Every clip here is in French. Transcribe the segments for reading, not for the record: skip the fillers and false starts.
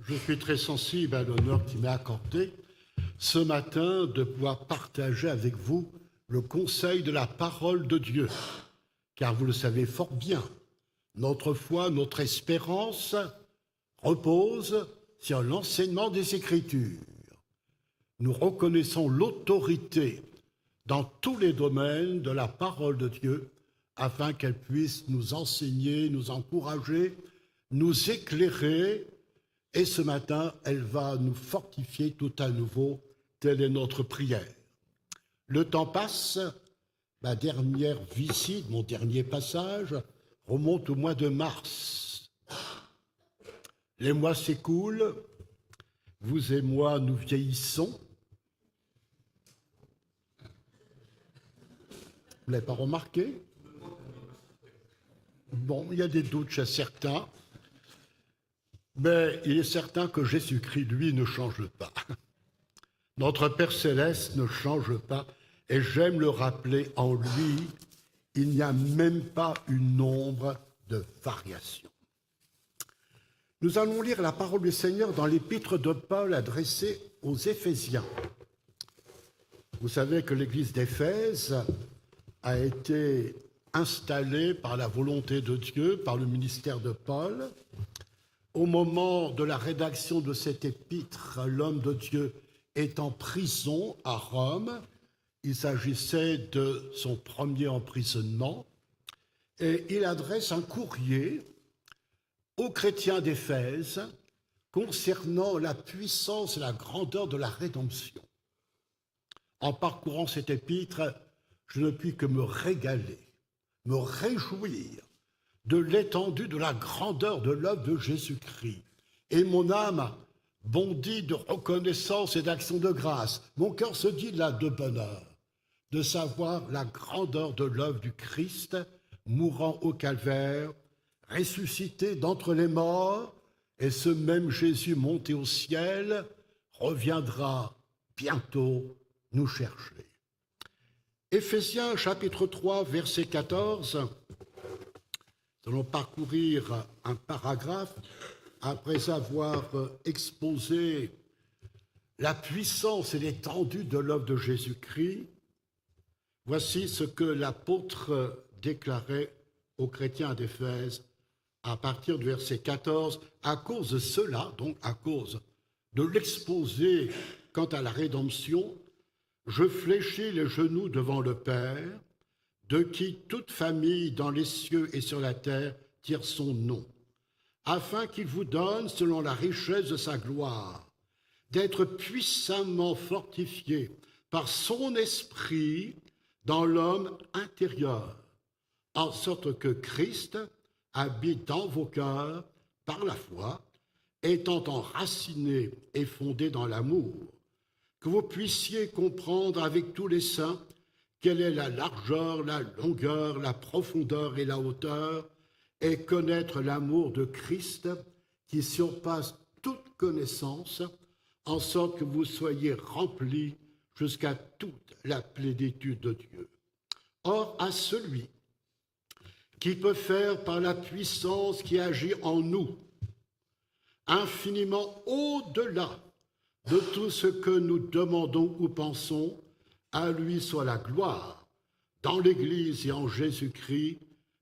Je suis très sensible à l'honneur qui m'est accordé ce matin de pouvoir partager avec vous le conseil de la parole de Dieu. Car vous le savez fort bien, notre foi, notre espérance repose sur l'enseignement des Écritures. Nous reconnaissons l'autorité dans tous les domaines de la parole de Dieu afin qu'elle puisse nous enseigner, nous encourager, nous éclairer. Et ce matin, elle va nous fortifier tout à nouveau. Telle est notre prière. Le temps passe. Ma dernière visite, mon dernier passage, remonte au mois de mars. Les mois s'écoulent. Vous et moi, nous vieillissons. Vous ne l'avez pas remarqué? Bon, il y a des doutes chez certains. Mais il est certain que Jésus-Christ, lui, ne change pas. Notre Père Céleste ne change pas. Et j'aime le rappeler, en lui, il n'y a même pas une ombre de variation. Nous allons lire la parole du Seigneur dans l'épître de Paul adressée aux Éphésiens. Vous savez que l'église d'Éphèse a été installée par la volonté de Dieu, par le ministère de Paul. Au moment de la rédaction de cette épître, l'homme de Dieu est en prison à Rome. Il s'agissait de son premier emprisonnement et il adresse un courrier aux chrétiens d'Éphèse concernant la puissance et la grandeur de la rédemption. En parcourant cette épître, je ne puis que me régaler, me réjouir de l'étendue de la grandeur de l'œuvre de Jésus-Christ. Et mon âme bondit de reconnaissance et d'action de grâce. Mon cœur se dit là de bonheur de savoir la grandeur de l'œuvre du Christ, mourant au calvaire, ressuscité d'entre les morts, et ce même Jésus monté au ciel reviendra bientôt nous chercher. Éphésiens chapitre 3, verset 14, nous allons parcourir un paragraphe après avoir exposé la puissance et l'étendue de l'œuvre de Jésus-Christ. Voici ce que l'apôtre déclarait aux chrétiens d'Éphèse à partir du verset 14. À cause de cela, donc à cause de l'exposé quant à la rédemption, je fléchis les genoux devant le Père, de qui toute famille dans les cieux et sur la terre tire son nom, afin qu'il vous donne, selon la richesse de sa gloire, d'être puissamment fortifié par son esprit dans l'homme intérieur, en sorte que Christ habite dans vos cœurs par la foi, étant enraciné et fondé dans l'amour, que vous puissiez comprendre avec tous les saints quelle est la largeur, la longueur, la profondeur et la hauteur, et connaître l'amour de Christ qui surpasse toute connaissance, en sorte que vous soyez remplis jusqu'à toute la plénitude de Dieu. Or, à celui qui peut faire par la puissance qui agit en nous, infiniment au-delà de tout ce que nous demandons ou pensons, à lui soit la gloire dans l'Église et en Jésus-Christ,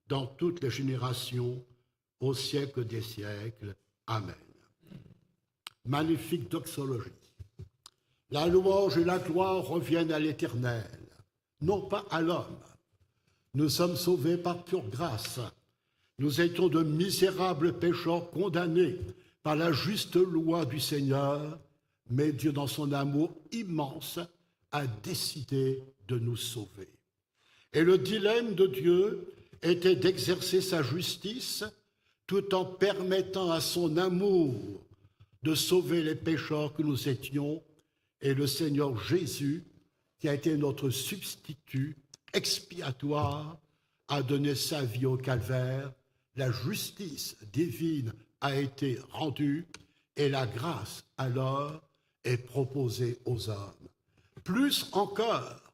dans toutes les générations, au siècle des siècles. Amen. Magnifique doxologie. La louange et la gloire reviennent à l'Éternel, non pas à l'homme. Nous sommes sauvés par pure grâce. Nous étions de misérables pécheurs condamnés par la juste loi du Seigneur, mais Dieu, dans son amour immense, a décidé de nous sauver. Et le dilemme de Dieu était d'exercer sa justice tout en permettant à son amour de sauver les pécheurs que nous étions, et le Seigneur Jésus, qui a été notre substitut expiatoire, a donné sa vie au calvaire. La justice divine a été rendue et la grâce alors est proposée aux hommes. Plus encore,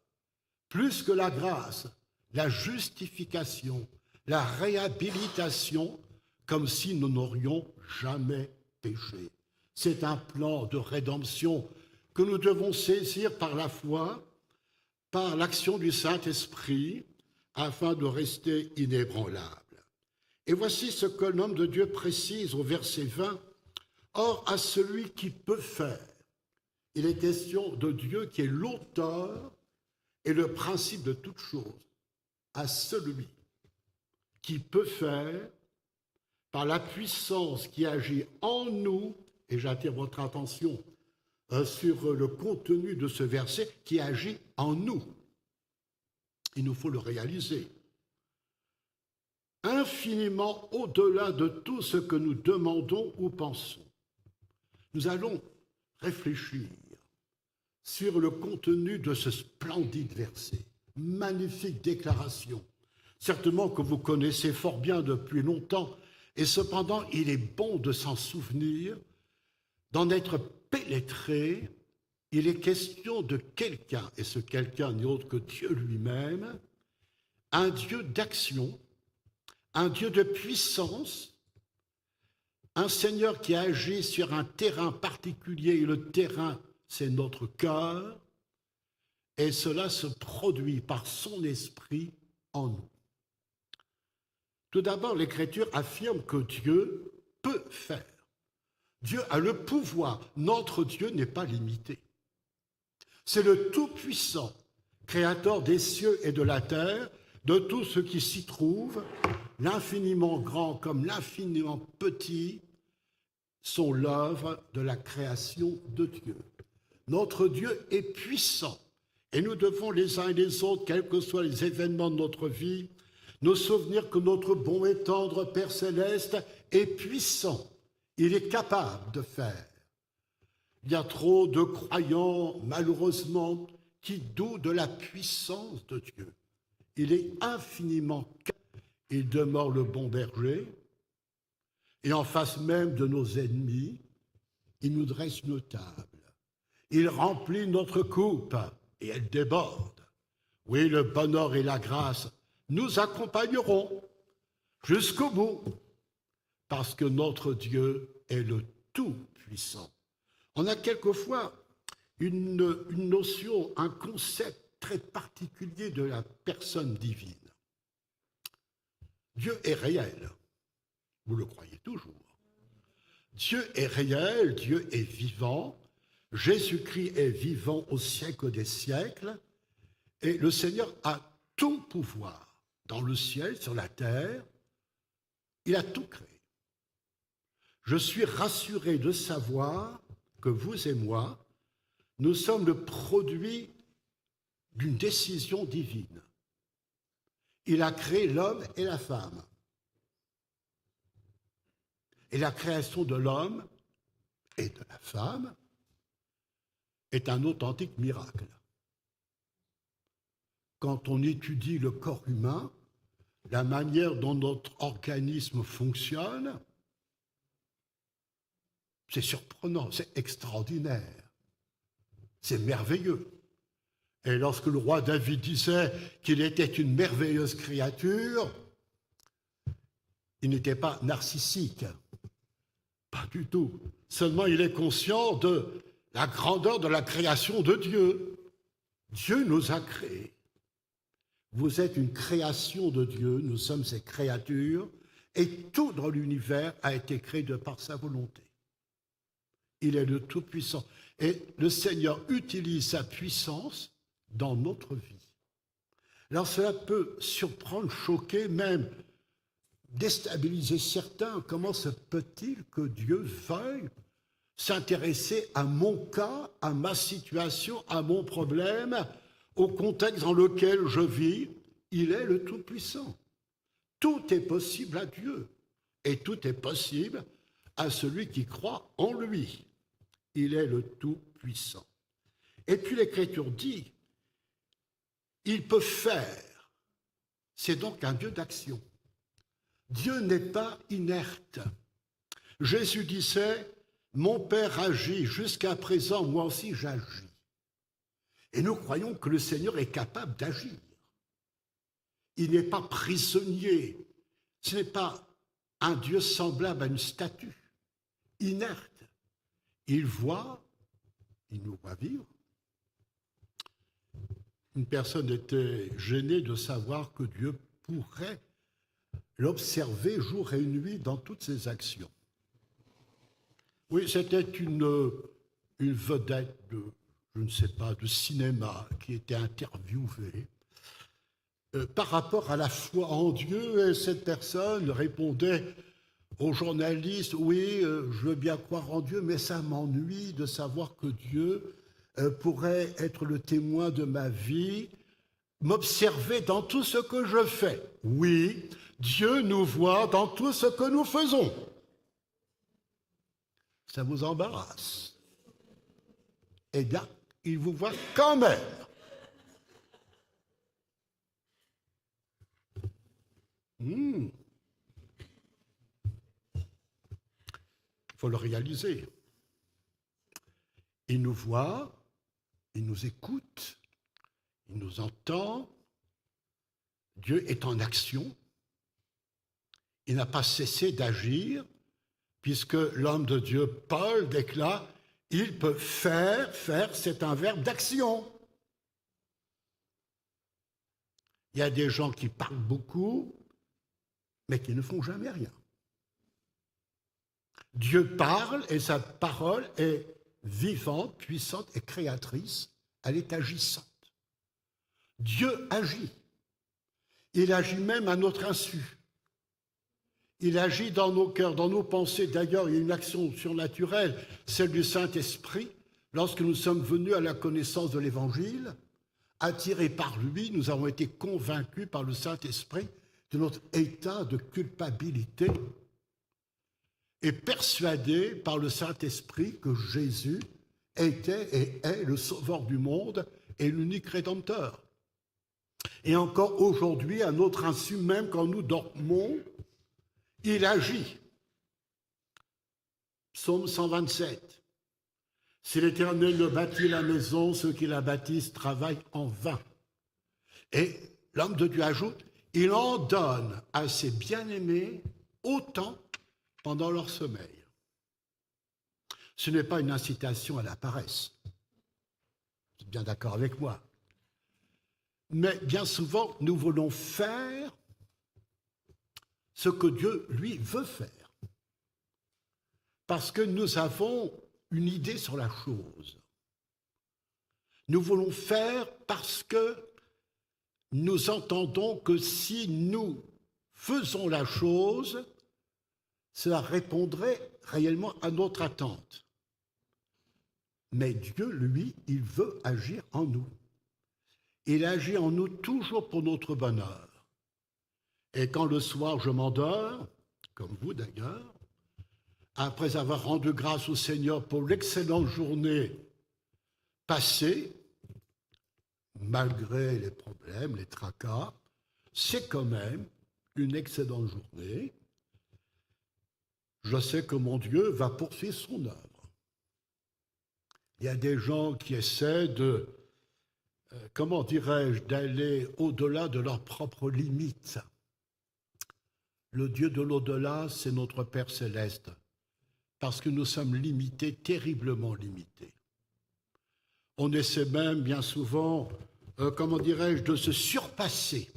plus que la grâce, la justification, la réhabilitation, comme si nous n'aurions jamais péché. C'est un plan de rédemption que nous devons saisir par la foi, par l'action du Saint-Esprit, afin de rester inébranlables. Et voici ce que l'homme de Dieu précise au verset 20. Or, à celui qui peut faire, il est question de Dieu qui est l'auteur et le principe de toute chose. À celui qui peut faire, par la puissance qui agit en nous, et j'attire votre attention sur le contenu de ce verset, qui agit en nous. Il nous faut le réaliser. Infiniment au-delà de tout ce que nous demandons ou pensons. Nous allons réfléchir sur le contenu de ce splendide verset. Magnifique déclaration, certainement que vous connaissez fort bien depuis longtemps, et cependant il est bon de s'en souvenir, d'en être pénétré. Il est question de quelqu'un, et ce quelqu'un n'est autre que Dieu lui-même, un Dieu d'action, un Dieu de puissance, un Seigneur qui agit sur un terrain particulier, et le terrain, c'est notre cœur, et cela se produit par son esprit en nous. Tout d'abord, l'Écriture affirme que Dieu peut faire. Dieu a le pouvoir. Notre Dieu n'est pas limité. C'est le Tout-Puissant, créateur des cieux et de la terre, de tout ce qui s'y trouve, l'infiniment grand comme l'infiniment petit, sont l'œuvre de la création de Dieu. Notre Dieu est puissant et nous devons les uns et les autres, quels que soient les événements de notre vie, nous souvenir que notre bon et tendre Père Céleste est puissant. Il est capable de faire. Il y a trop de croyants, malheureusement, qui doutent de la puissance de Dieu. Il est infiniment capable. Il demeure le bon berger. Et en face même de nos ennemis, il nous dresse une table. Il remplit notre coupe et elle déborde. Oui, le bonheur et la grâce nous accompagneront jusqu'au bout, parce que notre Dieu est le Tout-Puissant. On a quelquefois une notion, un concept très particulier de la personne divine. Dieu est réel. Vous le croyez toujours. Dieu est réel, Dieu est vivant. Jésus-Christ est vivant au siècle des siècles. Et le Seigneur a tout pouvoir dans le ciel, sur la terre. Il a tout créé. Je suis rassuré de savoir que vous et moi, nous sommes le produit d'une décision divine. Il a créé l'homme et la femme. Et la création de l'homme et de la femme est un authentique miracle. Quand on étudie le corps humain, la manière dont notre organisme fonctionne, c'est surprenant, c'est extraordinaire, c'est merveilleux. Et lorsque le roi David disait qu'il était une merveilleuse créature, il n'était pas narcissique, pas du tout. Seulement il est conscient de la grandeur de la création de Dieu. Dieu nous a créés. Vous êtes une création de Dieu, nous sommes ses créatures, et tout dans l'univers a été créé de par sa volonté. Il est le Tout-Puissant. Et le Seigneur utilise sa puissance dans notre vie. Alors cela peut surprendre, choquer, même déstabiliser certains. Comment se peut-il que Dieu veuille s'intéresser à mon cas, à ma situation, à mon problème, au contexte dans lequel je vis? Il est le Tout-Puissant. Tout est possible à Dieu et tout est possible à celui qui croit en lui. Il est le Tout-Puissant. Et puis l'Écriture dit, il peut faire. C'est donc un Dieu d'action. Dieu n'est pas inerte. Jésus disait, mon Père agit, jusqu'à présent, moi aussi j'agis. Et nous croyons que le Seigneur est capable d'agir. Il n'est pas prisonnier. Ce n'est pas un Dieu semblable à une statue, inerte. il nous voit vivre. Une personne était gênée de savoir que Dieu pourrait l'observer jour et nuit dans toutes ses actions. Oui, c'était une vedette de, je ne sais pas, de cinéma qui était interviewée par rapport à la foi en Dieu, et cette personne répondait aux journalistes, oui, je veux bien croire en Dieu, mais ça m'ennuie de savoir que Dieu pourrait être le témoin de ma vie, m'observer dans tout ce que je fais. Oui, Dieu nous voit dans tout ce que nous faisons. Ça vous embarrasse? Eh bien, il vous voit quand même. Il faut le réaliser. Il nous voit, il nous écoute, il nous entend. Dieu est en action. Il n'a pas cessé d'agir, puisque l'homme de Dieu, Paul, déclare, il peut faire, c'est un verbe d'action. Il y a des gens qui parlent beaucoup, mais qui ne font jamais rien. Dieu parle et sa parole est vivante, puissante et créatrice. Elle est agissante. Dieu agit. Il agit même à notre insu. Il agit dans nos cœurs, dans nos pensées. D'ailleurs, il y a une action surnaturelle, celle du Saint-Esprit. Lorsque nous sommes venus à la connaissance de l'Évangile, attirés par lui, nous avons été convaincus par le Saint-Esprit de notre état de culpabilité et persuadés par le Saint-Esprit que Jésus était et est le Sauveur du monde et l'unique Rédempteur. Et encore aujourd'hui, à notre insu, même quand nous dormons, il agit. Psaume 127. Si l'Éternel ne bâtit la maison, ceux qui la bâtissent travaillent en vain. Et l'homme de Dieu ajoute, il en donne à ses bien-aimés autant pendant leur sommeil. Ce n'est pas une incitation à la paresse. Vous êtes bien d'accord avec moi. Mais bien souvent, nous voulons faire ce que Dieu, lui, veut faire. Parce que nous avons une idée sur la chose. Nous voulons faire parce que nous entendons que si nous faisons la chose, cela répondrait réellement à notre attente. Mais Dieu, lui, il veut agir en nous. Il agit en nous toujours pour notre bonheur. Et quand le soir je m'endors, comme vous d'ailleurs, après avoir rendu grâce au Seigneur pour l'excellente journée passée, malgré les problèmes, les tracas, c'est quand même une excellente journée. Je sais que mon Dieu va poursuivre son œuvre. Il y a des gens qui essaient de, comment dirais-je, d'aller au-delà de leurs propres limites. Le Dieu de l'au-delà, c'est notre Père céleste, parce que nous sommes limités, terriblement limités. On essaie même bien souvent, comment dirais-je, de se surpasser.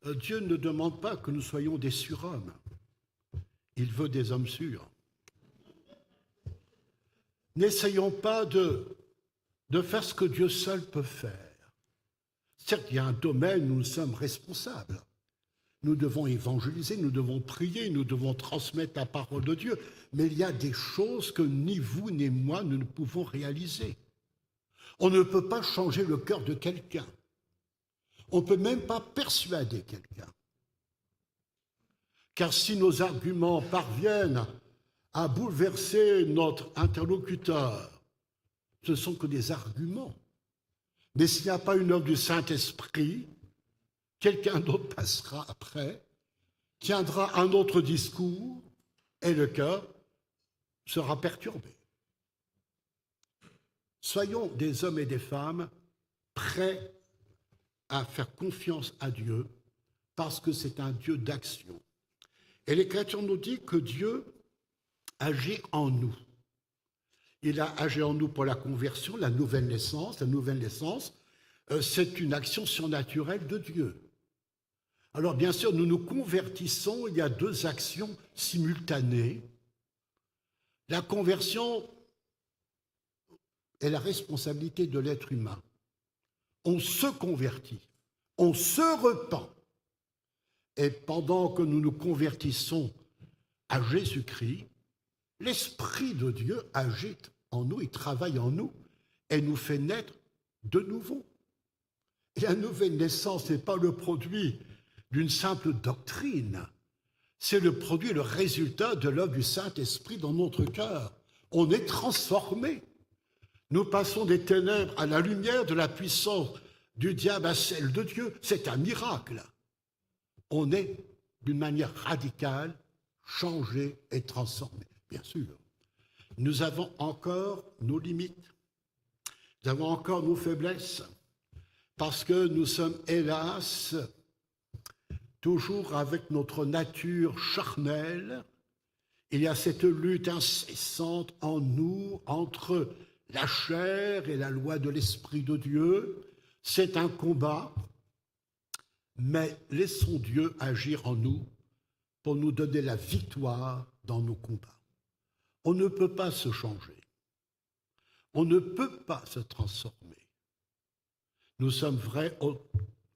Dieu ne demande pas que nous soyons des surhommes. Il veut des hommes sûrs. N'essayons pas de faire ce que Dieu seul peut faire. Certes, il y a un domaine où nous sommes responsables. Nous devons évangéliser, nous devons prier, nous devons transmettre la parole de Dieu. Mais il y a des choses que ni vous ni moi nous ne pouvons réaliser. On ne peut pas changer le cœur de quelqu'un. On ne peut même pas persuader quelqu'un. Car si nos arguments parviennent à bouleverser notre interlocuteur, ce ne sont que des arguments. Mais s'il n'y a pas une œuvre du Saint-Esprit, quelqu'un d'autre passera après, tiendra un autre discours, et le cœur sera perturbé. Soyons des hommes et des femmes prêts à faire confiance à Dieu, parce que c'est un Dieu d'action. Et l'Écriture nous dit que Dieu agit en nous. il a agi en nous pour la conversion, la nouvelle naissance. La nouvelle naissance, c'est une action surnaturelle de Dieu. Alors bien sûr, nous nous convertissons, il y a deux actions simultanées. La conversion est la responsabilité de l'être humain. On se convertit, on se repent. Et pendant que nous nous convertissons à Jésus-Christ, l'Esprit de Dieu agit en nous, il travaille en nous et nous fait naître de nouveau. Et la nouvelle naissance n'est pas le produit d'une simple doctrine, c'est le produit, le résultat de l'œuvre du Saint-Esprit dans notre cœur. On est transformé. Nous passons des ténèbres à la lumière, de la puissance du diable à celle de Dieu. C'est un miracle. On est, d'une manière radicale, changé et transformé. Bien sûr, nous avons encore nos limites, nous avons encore nos faiblesses, parce que nous sommes, hélas, toujours avec notre nature charnelle. Il y a cette lutte incessante en nous entre la chair et la loi de l'Esprit de Dieu. C'est un combat, mais laissons Dieu agir en nous pour nous donner la victoire dans nos combats. On ne peut pas se changer. On ne peut pas se transformer. Nous sommes vrais,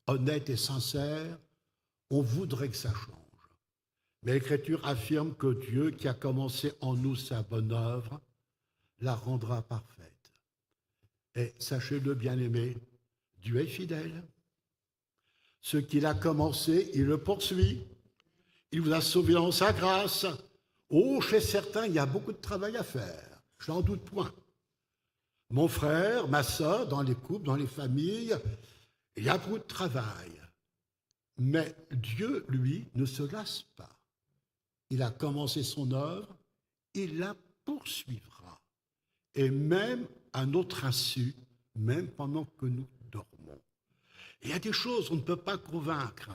honnêtes et sincères. On voudrait que ça change. Mais l'Écriture affirme que Dieu, qui a commencé en nous sa bonne œuvre, la rendra parfaite. Et sachez-le, bien-aimés, Dieu est fidèle. Ce qu'il a commencé, il le poursuit. Il vous a sauvé dans sa grâce. Oh, chez certains, il y a beaucoup de travail à faire. Je n'en doute point. Mon frère, ma sœur, dans les couples, dans les familles, il y a beaucoup de travail. Mais Dieu, lui, ne se lasse pas. Il a commencé son œuvre, il la poursuivra. Et même à notre insu, même pendant que nous dormons. Il y a des choses qu'on ne peut pas convaincre.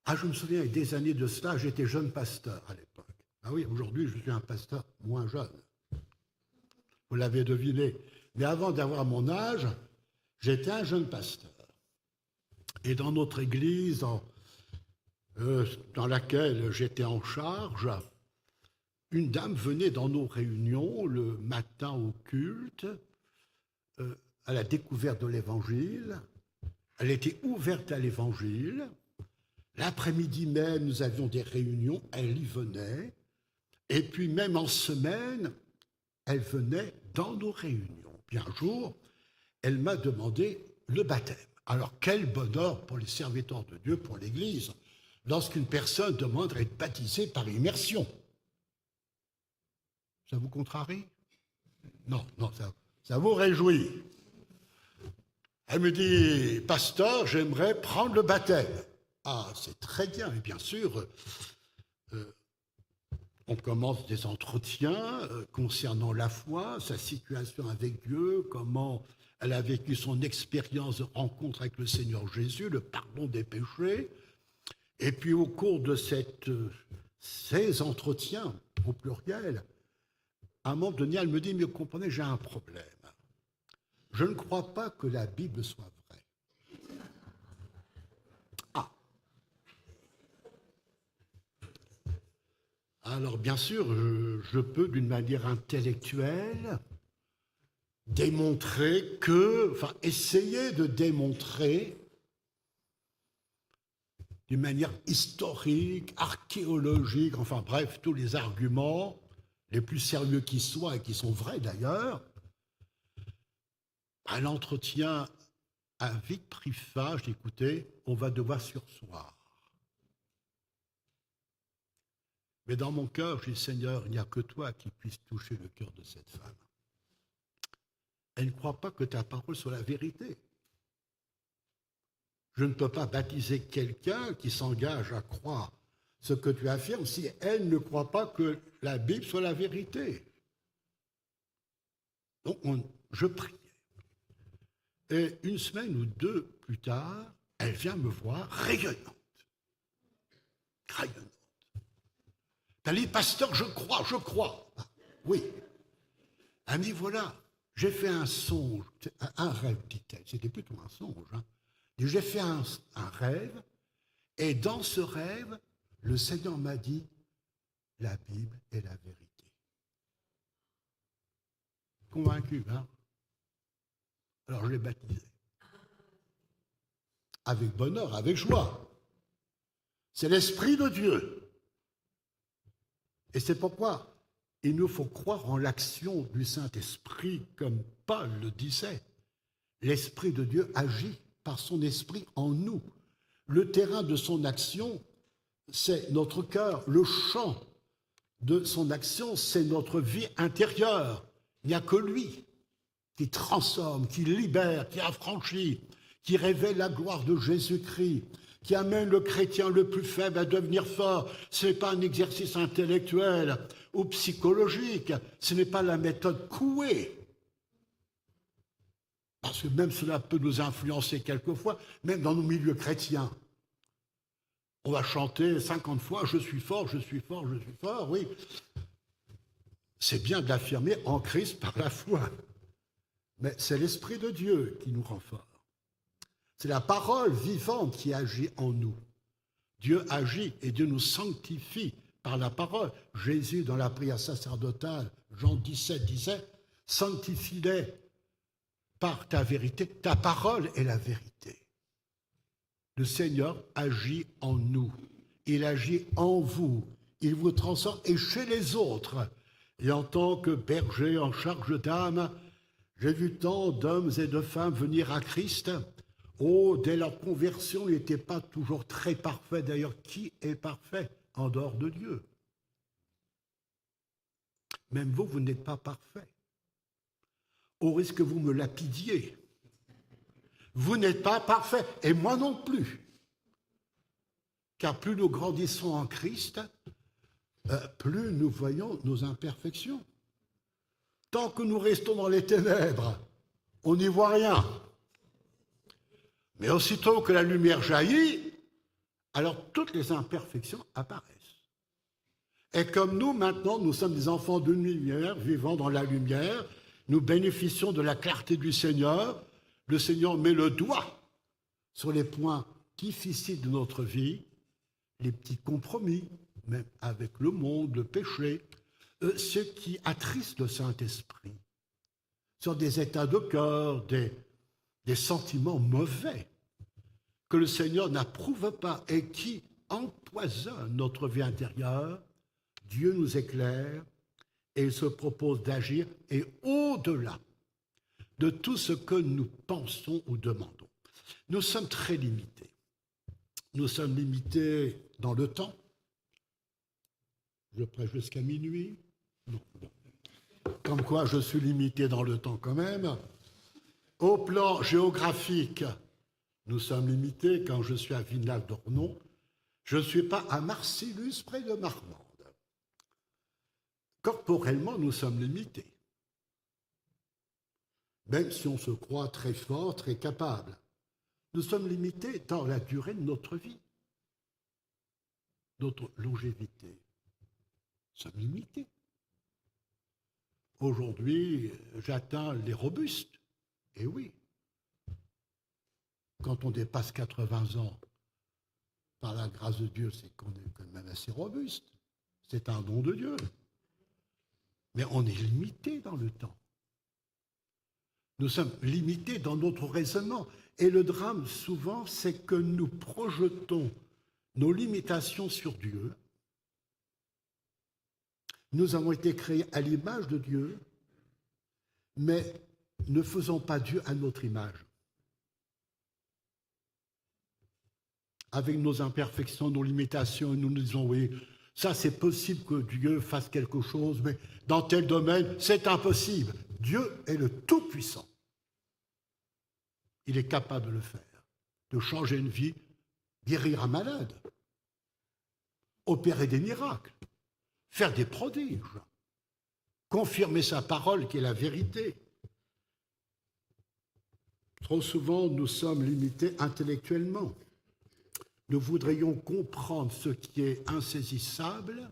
Ah, je me souviens, il y a des années de cela, j'étais jeune pasteur à l'époque. Ah oui, aujourd'hui, je suis un pasteur moins jeune. Vous l'avez deviné. Mais avant d'avoir mon âge, j'étais un jeune pasteur. Et dans notre église, dans laquelle j'étais en charge, une dame venait dans nos réunions le matin au culte, à la découverte de l'Évangile. Elle était ouverte à l'Évangile. L'après-midi même, nous avions des réunions, elle y venait. Et puis même en semaine, elle venait dans nos réunions. Puis un jour, elle m'a demandé le baptême. Alors quel bonheur pour les serviteurs de Dieu, pour l'Église, lorsqu'une personne demande à être baptisée par immersion. Ça vous contrarie? Non, ça vous réjouit. Elle me dit, pasteur, j'aimerais prendre le baptême. Ah, c'est très bien. Et bien sûr, on commence des entretiens concernant la foi, sa situation avec Dieu, comment elle a vécu son expérience de rencontre avec le Seigneur Jésus, le pardon des péchés. Et puis au cours de ces entretiens, au pluriel, à un moment donné, elle me dit, mais vous comprenez, j'ai un problème. Je ne crois pas que la Bible soit vraie. Ah. Alors bien sûr, je peux d'une manière intellectuelle démontrer essayer de démontrer d'une manière historique, archéologique, enfin bref, tous les arguments les plus sérieux qui soient et qui sont vrais d'ailleurs. À l'entretien a vite pris fin, je dis, écoutez, on va devoir surseoir. Mais dans mon cœur, je dis, Seigneur, il n'y a que toi qui puisses toucher le cœur de cette femme. Elle ne croit pas que ta parole soit la vérité. Je ne peux pas baptiser quelqu'un qui s'engage à croire ce que tu affirmes si elle ne croit pas que la Bible soit la vérité. Donc, je priais. Et une semaine ou deux plus tard, elle vient me voir rayonnante. Rayonnante. Elle dit, pasteur, je crois. Ah, oui. Ami, voilà, j'ai fait un songe, un rêve, dit-elle. C'était plutôt un songe. Hein. J'ai fait un rêve, et dans ce rêve, le Seigneur m'a dit, la Bible est la vérité. Convaincu, hein? Alors je l'ai baptisé. Avec bonheur, avec joie. C'est l'Esprit de Dieu. Et c'est pourquoi il nous faut croire en l'action du Saint-Esprit, comme Paul le disait. L'Esprit de Dieu agit par son Esprit en nous. Le terrain de son action, c'est notre cœur. Le champ de son action, c'est notre vie intérieure. Il n'y a que lui qui transforme, qui libère, qui affranchit, qui révèle la gloire de Jésus-Christ, qui amène le chrétien le plus faible à devenir fort. Ce n'est pas un exercice intellectuel ou psychologique, ce n'est pas la méthode Coué. Parce que même cela peut nous influencer quelquefois, même dans nos milieux chrétiens. On va chanter 50 fois « Je suis fort, je suis fort, je suis fort », oui. C'est bien de l'affirmer en Christ par la foi. Mais c'est l'Esprit de Dieu qui nous rend forts. C'est la parole vivante qui agit en nous. Dieu agit et Dieu nous sanctifie par la parole. Jésus, dans la prière sacerdotale, Jean 17, disait « Sanctifie-les par ta vérité, ta parole est la vérité. » Le Seigneur agit en nous. Il agit en vous. Il vous transforme et chez les autres. Et en tant que berger en charge d'âme, j'ai vu tant d'hommes et de femmes venir à Christ. Oh, dès leur conversion, ils n'étaient pas toujours très parfaits. D'ailleurs, qui est parfait en dehors de Dieu? Même vous, vous n'êtes pas parfait. Au risque que vous me lapidiez. Vous n'êtes pas parfait, et moi non plus. Car plus nous grandissons en Christ, plus nous voyons nos imperfections. Tant que nous restons dans les ténèbres, on n'y voit rien. Mais aussitôt que la lumière jaillit, alors toutes les imperfections apparaissent. Et comme nous, maintenant, nous sommes des enfants de lumière, vivant dans la lumière, nous bénéficions de la clarté du Seigneur. Le Seigneur met le doigt sur les points difficiles de notre vie, les petits compromis, même avec le monde, le péché, ce qui attristent le Saint-Esprit, sur des états de cœur, des sentiments mauvais que le Seigneur n'approuve pas et qui empoisonnent notre vie intérieure. Dieu nous éclaire et il se propose d'agir et au-delà de tout ce que nous pensons ou demandons. Nous sommes très limités. Nous sommes limités dans le temps. Je prêche jusqu'à minuit. Non. Comme quoi, je suis limité dans le temps quand même. Au plan géographique, nous sommes limités. Quand je suis à Villeneuve-d'Ornon, je ne suis pas à Marcellus, près de Marmande. Corporellement, nous sommes limités. Même si on se croit très fort, très capable. Nous sommes limités dans la durée de notre vie, notre longévité. Nous sommes limités. Aujourd'hui, j'atteins les robustes. Et oui, quand on dépasse 80 ans, par la grâce de Dieu, c'est qu'on est quand même assez robuste. C'est un don de Dieu. Mais on est limité dans le temps. Nous sommes limités dans notre raisonnement. Et le drame, souvent, c'est que nous projetons nos limitations sur Dieu. Nous avons été créés à l'image de Dieu, mais ne faisons pas Dieu à notre image. Avec nos imperfections, nos limitations, nous nous disons, oui, ça c'est possible que Dieu fasse quelque chose, mais dans tel domaine, c'est impossible. Dieu est le Tout-Puissant. Il est capable de le faire, de changer une vie, guérir un malade, opérer des miracles, faire des prodiges, confirmer sa parole qui est la vérité. Trop souvent, nous sommes limités intellectuellement. Nous voudrions comprendre ce qui est insaisissable,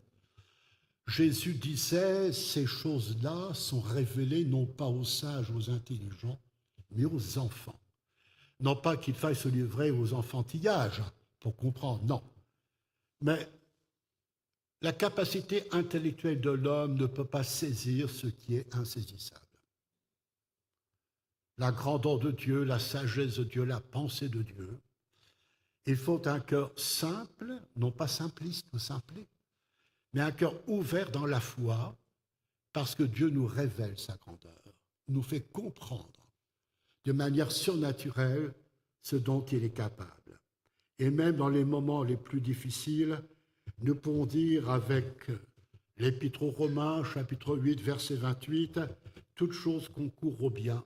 Jésus disait, ces choses-là sont révélées non pas aux sages, aux intelligents, mais aux enfants. Non pas qu'il faille se livrer aux enfantillages pour comprendre, non. Mais la capacité intellectuelle de l'homme ne peut pas saisir ce qui est insaisissable. La grandeur de Dieu, la sagesse de Dieu, la pensée de Dieu. Il faut un cœur simple, non pas simpliste ou simplé, mais un cœur ouvert dans la foi, parce que Dieu nous révèle sa grandeur, nous fait comprendre de manière surnaturelle ce dont il est capable. Et même dans les moments les plus difficiles, nous pouvons dire avec l'Épître aux Romains, chapitre 8, verset 28, « Toutes choses concourent au bien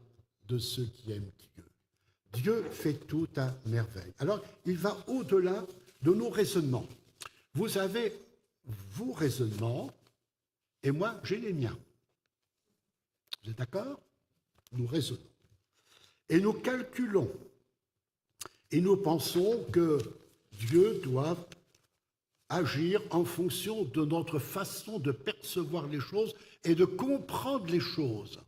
de ceux qui aiment Dieu ». Dieu fait tout à merveille. Alors, il va au-delà de nos raisonnements. Vous avez vos raisonnements et moi, j'ai les miens. Vous êtes d'accord? Nous raisonnons. Et nous calculons. Et nous pensons que Dieu doit agir en fonction de notre façon de percevoir les choses et de comprendre les choses.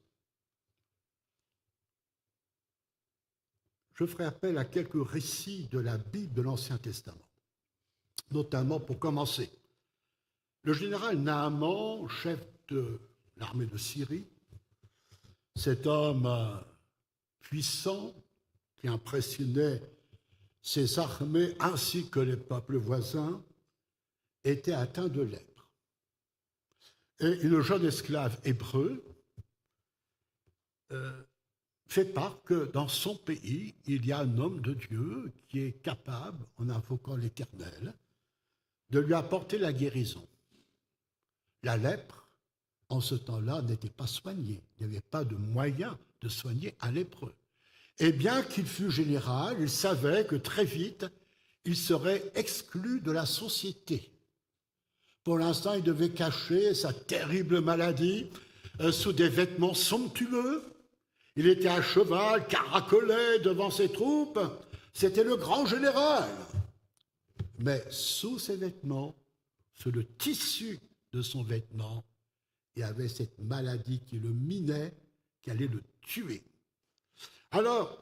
Je ferai appel à quelques récits de la Bible de l'Ancien Testament, notamment pour commencer. Le général Naaman, chef de l'armée de Syrie, cet homme puissant qui impressionnait ses armées ainsi que les peuples voisins, était atteint de lèpre. Et une jeune esclave hébreu fait part que dans son pays, il y a un homme de Dieu qui est capable, en invoquant l'Éternel, de lui apporter la guérison. La lèpre, en ce temps-là, n'était pas soignée. Il n'y avait pas de moyen de soigner un lépreux. Et bien qu'il fût général, il savait que très vite, il serait exclu de la société. Pour l'instant, il devait cacher sa terrible maladie sous des vêtements somptueux. Il était à cheval, caracolait devant ses troupes. C'était le grand général. Mais sous ses vêtements, sous le tissu de son vêtement, il y avait cette maladie qui le minait, qui allait le tuer. Alors,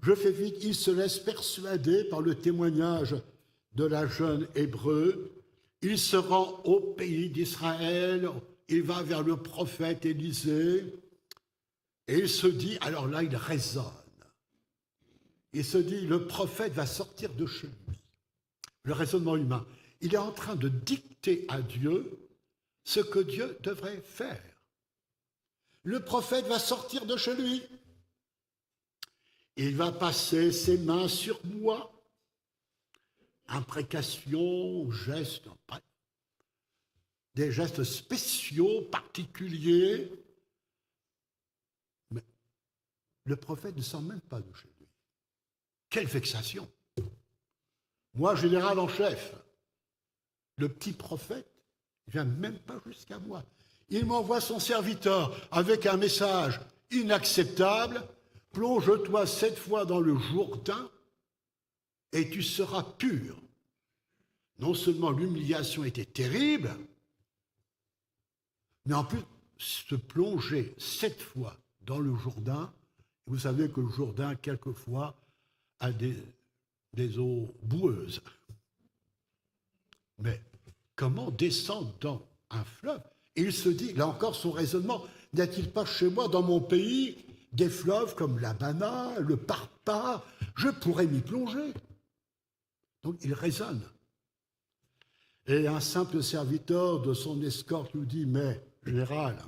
je fais vite, il se laisse persuader par le témoignage de la jeune Hébreu. Il se rend au pays d'Israël, il va vers le prophète Élisée, et il se dit, alors là, il raisonne. Il se dit, le prophète va sortir de chez lui. Le raisonnement humain. Il est en train de dicter à Dieu ce que Dieu devrait faire. Le prophète va sortir de chez lui. Il va passer ses mains sur moi. Imprécations, gestes, des gestes spéciaux, particuliers. Mais le prophète ne sort même pas de chez lui. Quelle vexation! Moi, général en chef, le petit prophète ne vient même pas jusqu'à moi. Il m'envoie son serviteur avec un message inacceptable. Plonge-toi 7 fois dans le Jourdain et tu seras pur. Non seulement l'humiliation était terrible, mais en plus, se plonger 7 fois dans le Jourdain, vous savez que le Jourdain, quelquefois, a des eaux boueuses. Mais comment descendre dans un fleuve? Et il se dit, là encore son raisonnement, n'y a-t-il pas chez moi, dans mon pays, des fleuves comme l'Abana, le Parpa? Je pourrais m'y plonger. Donc il raisonne. Et un simple serviteur de son escorte lui dit, mais général,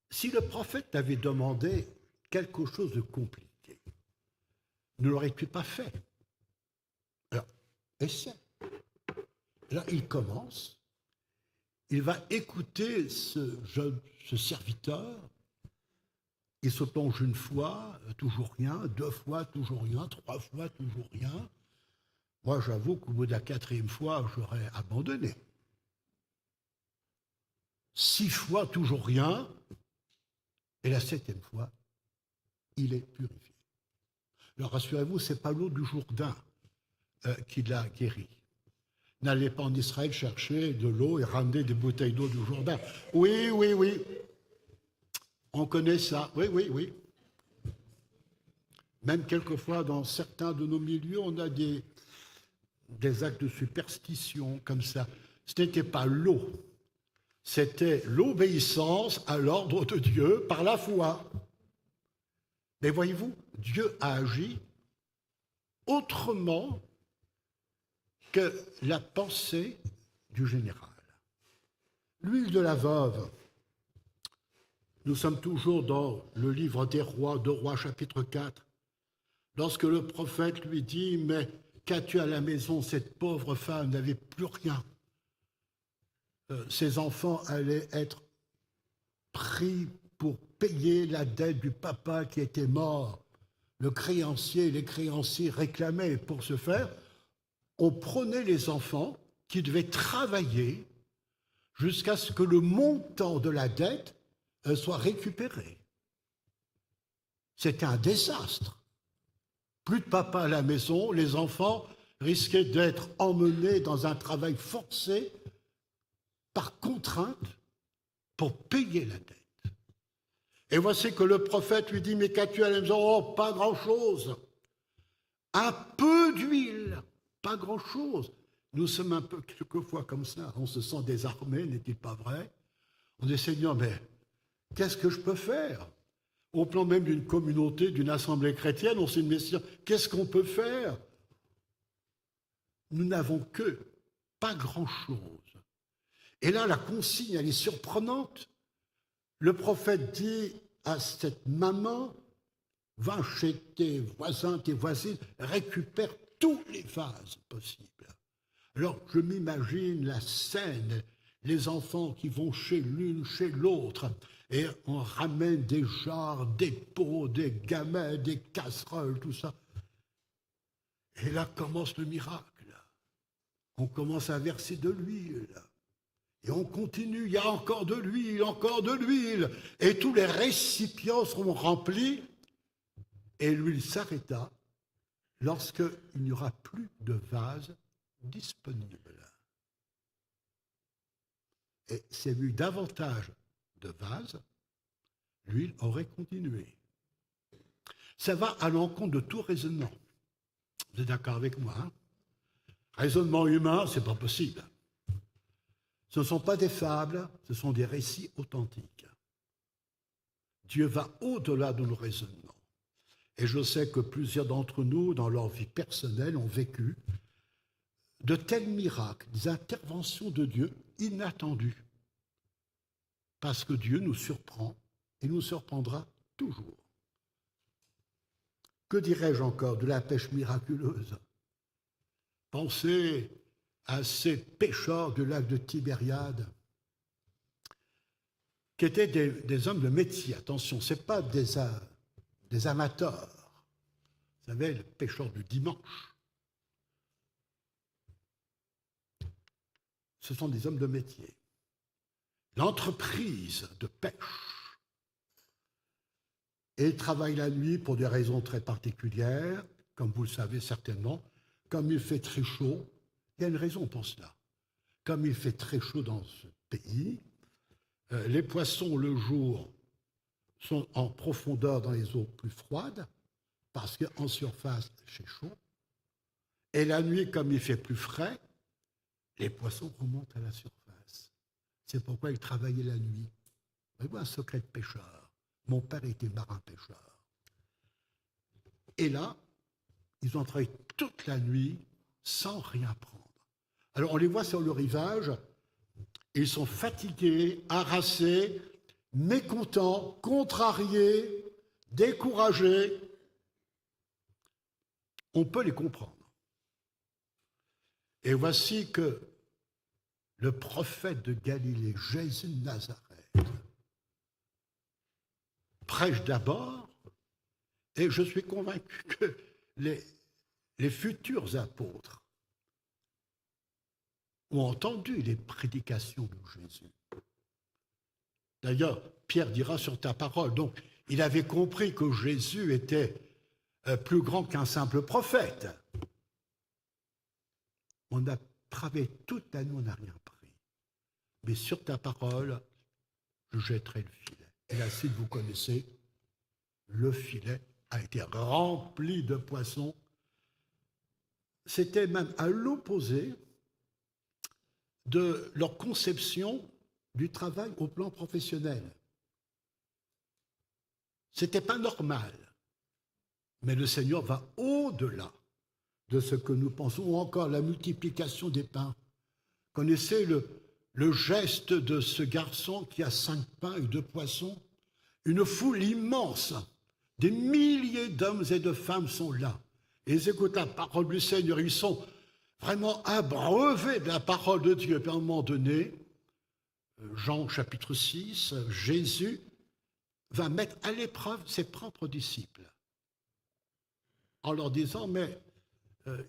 si le prophète t'avait demandé quelque chose de compliqué, ne l'aurais-tu pas fait? Alors, essaie. Là, il commence, il va écouter ce serviteur, il se plonge 1 fois, toujours rien, 2 fois, toujours rien, 3 fois, toujours rien. Moi, j'avoue qu'au bout de la 4e fois, j'aurais abandonné. 6 fois, toujours rien, et la 7e fois, il est purifié. Alors, rassurez-vous, ce n'est pas l'eau du Jourdain qui l'a guéri. n'allez pas en Israël chercher de l'eau et ramener des bouteilles d'eau du Jourdain. Oui, oui, oui. On connaît ça. Oui, oui, oui. Même quelquefois, dans certains de nos milieux, on a des actes de superstition comme ça. Ce n'était pas l'eau, c'était l'obéissance à l'ordre de Dieu par la foi. Mais voyez-vous, Dieu a agi autrement que la pensée du général. L'huile de la veuve, nous sommes toujours dans le livre des rois, 2 Rois chapitre 4, lorsque le prophète lui dit « Mais qu'as-tu à la maison? Cette pauvre femme n'avait plus rien. » Ses enfants allaient être pris pour payer la dette du papa qui était mort. Les créanciers réclamaient. Pour ce faire, on prenait les enfants qui devaient travailler jusqu'à ce que le montant de la dette soit récupéré. C'était un désastre. Plus de papa à la maison, les enfants risquaient d'être emmenés dans un travail forcé par contrainte pour payer la dette. Et voici que le prophète lui dit, mais qu'as-tu à la maison? Oh, pas grand-chose. Un peu d'huile, pas grand-chose. Nous sommes un peu quelquefois comme ça, on se sent désarmé, n'est-il pas vrai? On dit, Seigneur, mais qu'est-ce que je peux faire? Au plan même d'une communauté, d'une assemblée chrétienne, on s'est dit, Messieurs, qu'est-ce qu'on peut faire? Nous n'avons que pas grand-chose. Et là, la consigne, elle est surprenante. Le prophète dit à cette maman, va chez tes voisins, tes voisines, récupère tous les vases possibles. Alors, je m'imagine la scène, les enfants qui vont chez l'une, chez l'autre, et on ramène des jarres, des pots, des gamelles, des casseroles, tout ça. Et là commence le miracle. On commence à verser de l'huile. Et on continue, il y a encore de l'huile. Et tous les récipients seront remplis. Et l'huile s'arrêta lorsqu'il n'y aura plus de vase disponible. Et s'il y avait eu davantage de vases, l'huile aurait continué. Ça va à l'encontre de tout raisonnement. Vous êtes d'accord avec moi, hein? Raisonnement humain, c'est pas possible. Ce ne sont pas des fables, ce sont des récits authentiques. Dieu va au-delà de nos raisonnements. Et je sais que plusieurs d'entre nous, dans leur vie personnelle, ont vécu de tels miracles, des interventions de Dieu inattendues. Parce que Dieu nous surprend et nous surprendra toujours. Que dirais-je encore de la pêche miraculeuse? Pensez à ces pêcheurs du lac de Tibériade, qui étaient des hommes de métier. Attention, ce n'est pas des amateurs. Vous savez, les pêcheurs du dimanche. Ce sont des hommes de métier. L'entreprise de pêche. Et ils travaillent la nuit pour des raisons très particulières, comme vous le savez certainement. Comme il fait très chaud, il y a une raison pour cela. Comme il fait très chaud dans ce pays, les poissons le jour sont en profondeur dans les eaux plus froides, parce qu'en surface, c'est chaud. Et la nuit, comme il fait plus frais, les poissons remontent à la surface. C'est pourquoi ils travaillaient la nuit. Voyez-vous un secret de pêcheur. Mon père était marin-pêcheur. Et là, ils ont travaillé toute la nuit sans rien prendre. Alors on les voit sur le rivage, ils sont fatigués, harassés, mécontents, contrariés, découragés. On peut les comprendre. Et voici que le prophète de Galilée, Jésus de Nazareth, prêche d'abord, et je suis convaincu que les futurs apôtres ont entendu les prédications de Jésus. D'ailleurs, Pierre dira sur ta parole. Donc, il avait compris que Jésus était plus grand qu'un simple prophète. On n'a travaillé toute la nuit, on n'a rien pris. Mais sur ta parole, je jetterai le filet. Et la suite, vous connaissez, le filet a été rempli de poissons. C'était même à l'opposé de leur conception du travail au plan professionnel. Ce n'était pas normal. Mais le Seigneur va au-delà de ce que nous pensons, ou encore la multiplication des pains. Connaissez le geste de ce garçon qui a 5 pains et 2 poissons? Une foule immense, des milliers d'hommes et de femmes sont là. Et ils écoutent la parole du Seigneur, ils sont vraiment abreuvés de la parole de Dieu. Et puis à un moment donné, Jean chapitre 6, Jésus va mettre à l'épreuve ses propres disciples, en leur disant, mais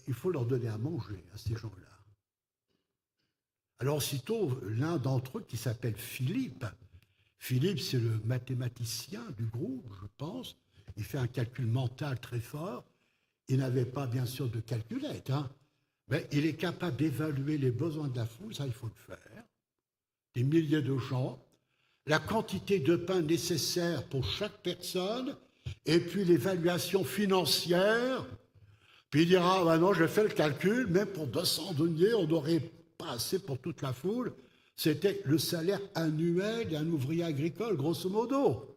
il faut leur donner à manger à ces gens-là. Alors aussitôt, l'un d'entre eux, qui s'appelle Philippe, c'est le mathématicien du groupe, je pense, il fait un calcul mental très fort, il n'avait pas bien sûr de calculette, mais il est capable d'évaluer les besoins de la foule, ça il faut le faire, des milliers de gens, la quantité de pain nécessaire pour chaque personne, et puis l'évaluation financière. Puis il dira, bah non, j'ai fait le calcul, même pour 200 deniers, on n'aurait pas assez pour toute la foule. C'était le salaire annuel d'un ouvrier agricole, grosso modo.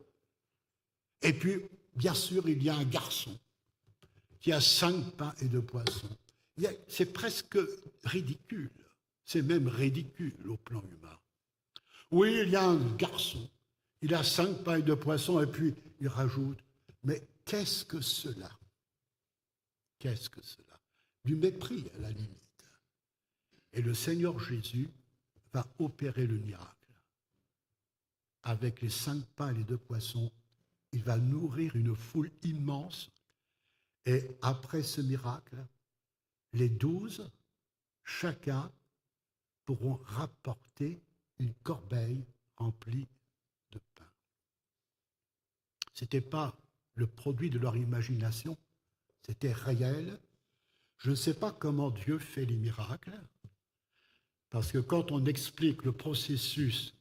Et puis, bien sûr, il y a un garçon qui a 5 pains et 2 poissons. C'est presque ridicule. C'est même ridicule au plan humain. Oui, il y a un garçon, il a 5 pains et 2 poissons, et puis il rajoute, mais qu'est-ce que cela? Qu'est-ce que cela? Du mépris, à la limite. Et le Seigneur Jésus va opérer le miracle. Avec les 5 pains et les 2 poissons, il va nourrir une foule immense. Et après ce miracle, les 12, chacun, pourront rapporter une corbeille remplie de pain. Ce n'était pas le produit de leur imagination, c'était réel. Je ne sais pas comment Dieu fait les miracles, parce que quand on explique le processus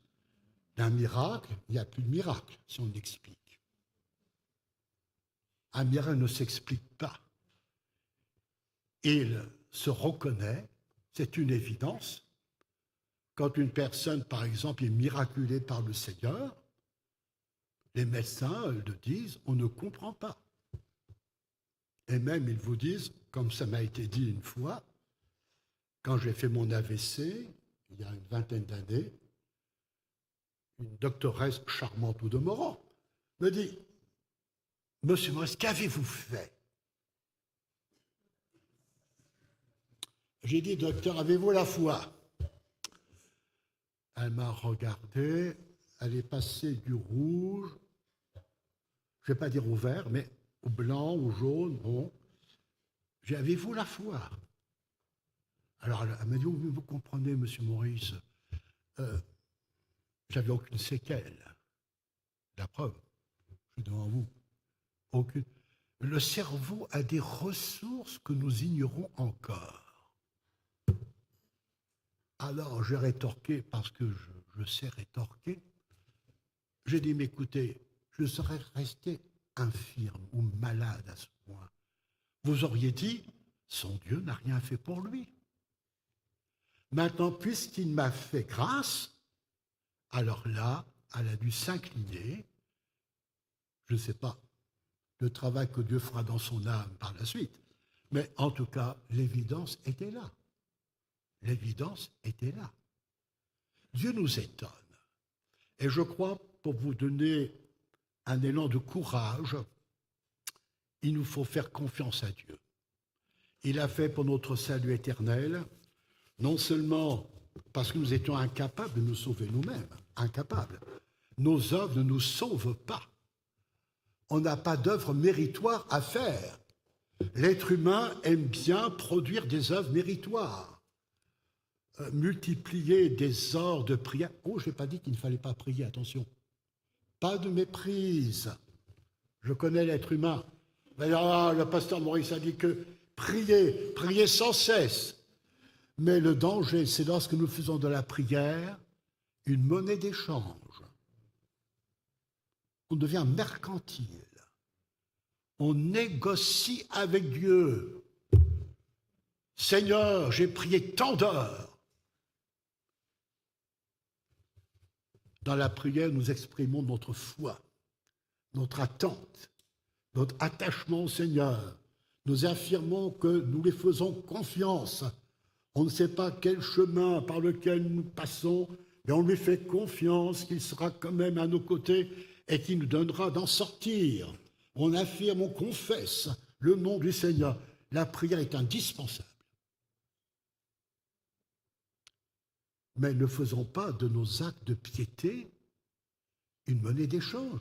d'un miracle, il n'y a plus de miracle si on explique. Un miracle ne s'explique pas. Il se reconnaît, c'est une évidence. Quand une personne, par exemple, est miraculée par le Seigneur, les médecins le disent, on ne comprend pas. Et même, ils vous disent, comme ça m'a été dit une fois, quand j'ai fait mon AVC, il y a une vingtaine d'années, une doctoresse charmante au demeurant me dit, « Monsieur Maurice, qu'avez-vous fait ?» J'ai dit, « Docteur, avez-vous la foi ?» Elle m'a regardé, elle est passée du rouge, je ne vais pas dire au vert, mais au blanc, au jaune, bon. J'ai dit, avez-vous la foi? Alors elle m'a dit, vous comprenez, monsieur Maurice, j'avais aucune séquelle. La preuve, je suis devant vous. Aucune. Le cerveau a des ressources que nous ignorons encore. Alors j'ai rétorqué, parce que je sais rétorquer, j'ai dit, mais écoutez, je serais resté infirme ou malade à ce point. Vous auriez dit, son Dieu n'a rien fait pour lui. Maintenant, puisqu'il m'a fait grâce, alors là, elle a dû s'incliner. Je ne sais pas le travail que Dieu fera dans son âme par la suite, mais en tout cas, l'évidence était là. L'évidence était là. Dieu nous étonne. Et je crois, pour vous donner un élan de courage, il nous faut faire confiance à Dieu. Il a fait pour notre salut éternel, non seulement parce que nous étions incapables de nous sauver nous-mêmes, incapables. Nos œuvres ne nous sauvent pas. On n'a pas d'œuvre méritoire à faire. L'être humain aime bien produire des œuvres méritoires, multiplier des heures de prière. Oh, je n'ai pas dit qu'il ne fallait pas prier, attention. Pas de méprise. Je connais l'être humain. Le pasteur Maurice a dit que prier sans cesse. Mais le danger, c'est lorsque nous faisons de la prière une monnaie d'échange. On devient mercantile. On négocie avec Dieu. Seigneur, j'ai prié tant d'heures. Dans la prière, nous exprimons notre foi, notre attente, notre attachement au Seigneur. Nous affirmons que nous lui faisons confiance. On ne sait pas quel chemin par lequel nous passons, mais on lui fait confiance qu'il sera quand même à nos côtés et qu'il nous donnera d'en sortir. On affirme, on confesse le nom du Seigneur. La prière est indispensable. Mais ne faisons pas de nos actes de piété une monnaie d'échange.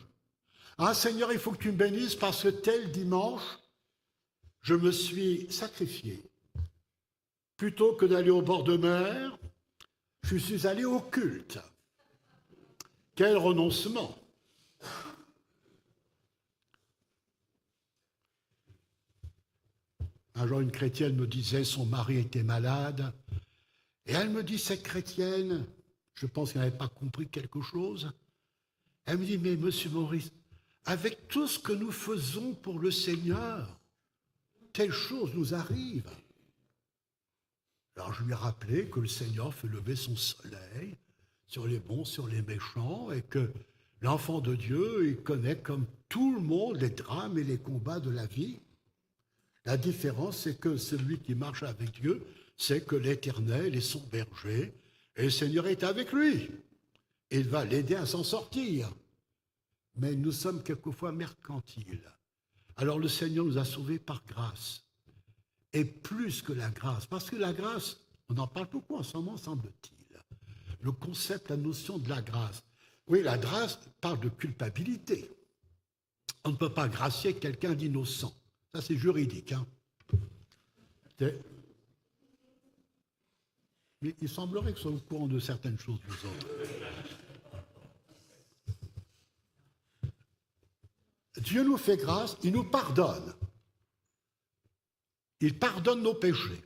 Ah Seigneur, il faut que tu me bénisses parce que tel dimanche, je me suis sacrifié. Plutôt que d'aller au bord de mer, je suis allé au culte. Quel renoncement! Un jour, une chrétienne me disait, son mari était malade, et elle me dit, cette chrétienne, je pense qu'elle n'avait pas compris quelque chose, elle me dit, mais monsieur Maurice, avec tout ce que nous faisons pour le Seigneur, telle chose nous arrive. Alors je lui ai rappelé que le Seigneur fait lever son soleil sur les bons, sur les méchants, et que l'enfant de Dieu, il connaît comme tout le monde les drames et les combats de la vie. La différence, c'est que celui qui marche avec Dieu, c'est que l'Éternel est son berger, et le Seigneur est avec lui. Il va l'aider à s'en sortir. Mais nous sommes quelquefois mercantiles. Alors le Seigneur nous a sauvés par grâce. Et plus que la grâce, parce que la grâce, on en parle beaucoup en ce moment, semble-t-il. Le concept, la notion de la grâce. Oui, la grâce parle de culpabilité. On ne peut pas gracier quelqu'un d'innocent. Ça, c'est juridique. Hein. Mais il semblerait que ce soit au courant de certaines choses, vous autres. Dieu nous fait grâce, il nous pardonne. Il pardonne nos péchés.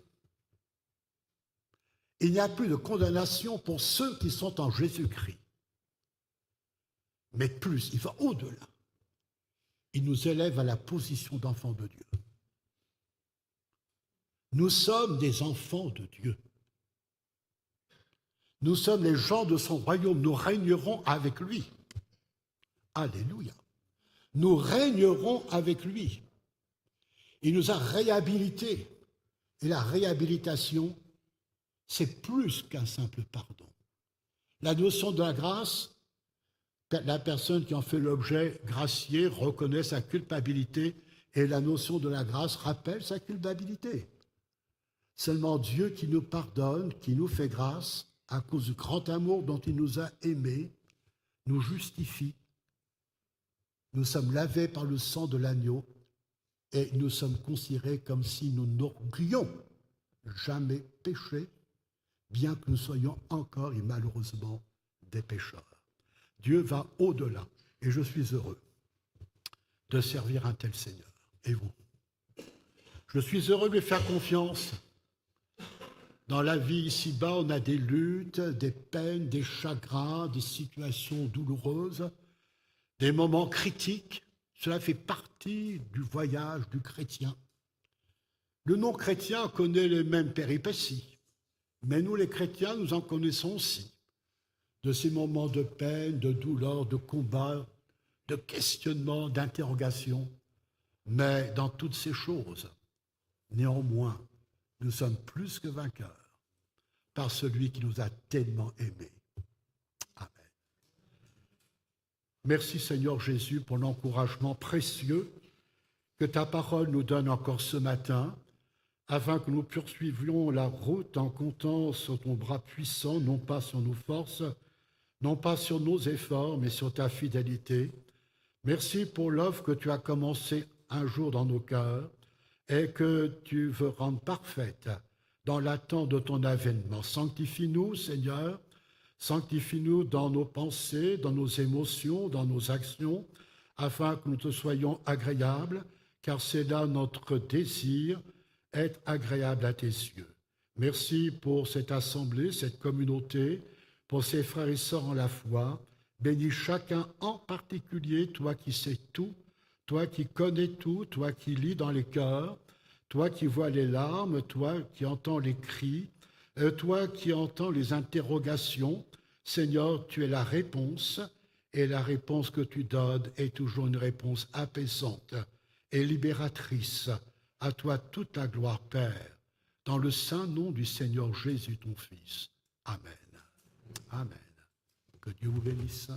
Il n'y a plus de condamnation pour ceux qui sont en Jésus-Christ. Mais plus, il va au-delà. Il nous élève à la position d'enfants de Dieu. Nous sommes des enfants de Dieu. Nous sommes les gens de son royaume. Nous régnerons avec lui. Alléluia. Nous régnerons avec lui. Il nous a réhabilités. Et la réhabilitation, c'est plus qu'un simple pardon. La notion de la grâce, la personne qui en fait l'objet gracié reconnaît sa culpabilité et la notion de la grâce rappelle sa culpabilité. Seulement Dieu qui nous pardonne, qui nous fait grâce, à cause du grand amour dont il nous a aimés, nous justifie. Nous sommes lavés par le sang de l'agneau et nous sommes considérés comme si nous n'aurions jamais péché, bien que nous soyons encore et malheureusement des pécheurs. Dieu va au-delà et je suis heureux de servir un tel Seigneur. Et vous? Je suis heureux de lui faire confiance. Dans la vie ici-bas, on a des luttes, des peines, des chagrins, des situations douloureuses, des moments critiques. Cela fait partie du voyage du chrétien. Le non-chrétien connaît les mêmes péripéties, mais nous les chrétiens, nous en connaissons aussi. De ces moments de peine, de douleur, de combat, de questionnement, d'interrogation. Mais dans toutes ces choses, néanmoins, nous sommes plus que vainqueurs par celui qui nous a tellement aimés. Amen. Merci Seigneur Jésus pour l'encouragement précieux que ta parole nous donne encore ce matin, afin que nous poursuivions la route en comptant sur ton bras puissant, non pas sur nos forces, non pas sur nos efforts, mais sur ta fidélité. Merci pour l'œuvre que tu as commencée un jour dans nos cœurs et que tu veux rendre parfaite dans l'attente de ton avènement. Sanctifie-nous, Seigneur, sanctifie-nous dans nos pensées, dans nos émotions, dans nos actions, afin que nous te soyons agréables, car c'est là notre désir, être agréable à tes yeux. Merci pour cette assemblée, cette communauté, pour ces frères et sœurs en la foi. Bénis chacun en particulier, toi qui sais tout, toi qui connais tout, toi qui lis dans les cœurs, toi qui vois les larmes, toi qui entends les cris, toi qui entends les interrogations. Seigneur, tu es la réponse, et la réponse que tu donnes est toujours une réponse apaisante et libératrice. À toi toute la gloire, Père, dans le saint nom du Seigneur Jésus, ton Fils. Amen. Amen. Que Dieu vous bénisse.